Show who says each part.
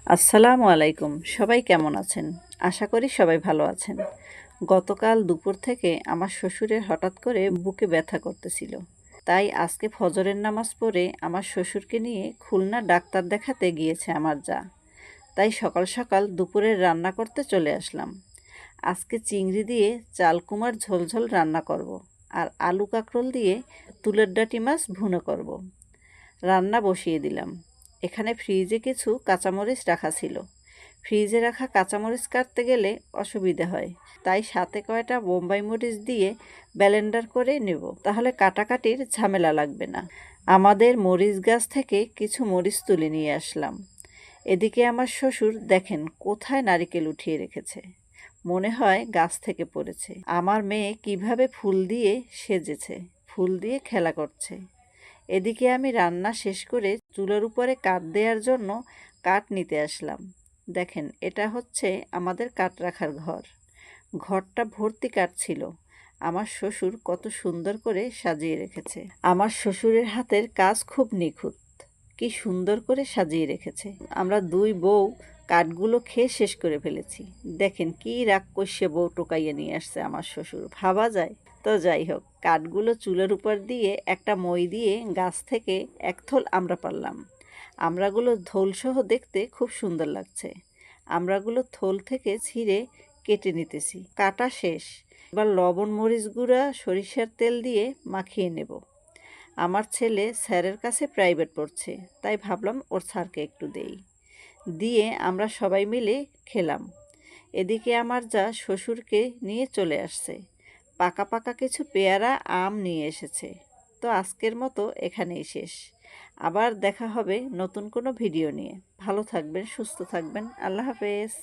Speaker 1: আসসালামু আলাইকুম। সবাই কেমন আছেন? আশা করি সবাই ভালো আছেন। গতকাল দুপুর থেকে আমার শ্বশুরের হঠাৎ করে বুকে ব্যথা করতেছিল। তাই আজকে ফজরের নামাজ পড়ে আমার শ্বশুরকে নিয়ে খুলনা ডাক্তার দেখাতে গিয়েছে আমার জা। তাই সকাল সকাল দুপুরের রান্না করতে চলে আসলাম। আজকে চিংড়ি দিয়ে চালকুমার ঝোলঝোল রান্না করব। আর আলু কাঁকরোল দিয়ে তুলের ডাঁটি মাছ ভুনো করব। রান্না বসিয়ে দিলাম। এখানে ফ্রিজে কিছু কাঁচামরিচ রাখা ছিল। ফ্রিজে রাখা কাঁচামরিচ কাটতে গেলে অসুবিধা হয়, তাই সাথে কয়টা বোম্বাই মরিচ দিয়ে ব্লেন্ডার করে নেব, তাহলে কাটাকাটির ঝামেলা লাগবে না। আমাদের মরিচ গাছ থেকে কিছু মরিচ তুলে নিয়ে আসলাম। এদিকে আমার শ্বশুর দেখেন কোথায় নারিকেল উঠিয়ে রেখেছে, মনে হয় গাছ থেকে পড়েছে। আমার মেয়ে কিভাবে ফুল দিয়ে সেজেছে, ফুল দিয়ে খেলা করছে। এদিকে আমি রান্না শেষ করে চুলার উপরে কাঠ দেওয়ার জন্য কাঠ নিতে আসলাম। দেখেন, এটা হচ্ছে আমাদের কাঠ রাখার ঘর। ঘরটা ভর্তি কাঠ ছিল। আমার শ্বশুর কত সুন্দর করে সাজিয়ে রেখেছে। আমার শ্বশুরের হাতের কাজ খুব নিখুঁত। কি সুন্দর করে সাজিয়ে রেখেছে। আমরা দুই বউ কাঠগুলো খেয়ে শেষ করে ফেলেছি। দেখেন কি রাগ কষে বউ টোকাইয়ে নিয়ে আসছে আমার শ্বশুর, ভাবা যায়? তো যাই হোক, কাঠগুলো চুলের উপর দিয়ে একটা মই দিয়ে গাছ থেকে এক থল আমড়া পারলাম। আমড়াগুলো ধোলসহ দেখতে খুব সুন্দর লাগছে। আমড়াগুলো থোল থেকে ছিঁড়ে কেটে নিতেছি। কাটা শেষ। এবার লবণ, মরিচ গুঁড়া, সরিষার তেল দিয়ে মাখিয়ে নেব। আমার ছেলে স্যারের কাছে প্রাইভেট পড়ছে, তাই ভাবলাম ওর স্যারকে একটু দেই। দিয়ে আমরা সবাই মিলে খেলাম। এদিকে আমার যা শ্বশুরকে নিয়ে চলে আসছে। পাকা পাকা কিছু পেয়ারা, আম নিয়ে এসেছে। তো আজকের মতো এখানেই শেষ। আবার দেখা হবে নতুন কোনো ভিডিও নিয়ে। ভালো থাকবেন, সুস্থ থাকবেন। আল্লাহ হাফেজ।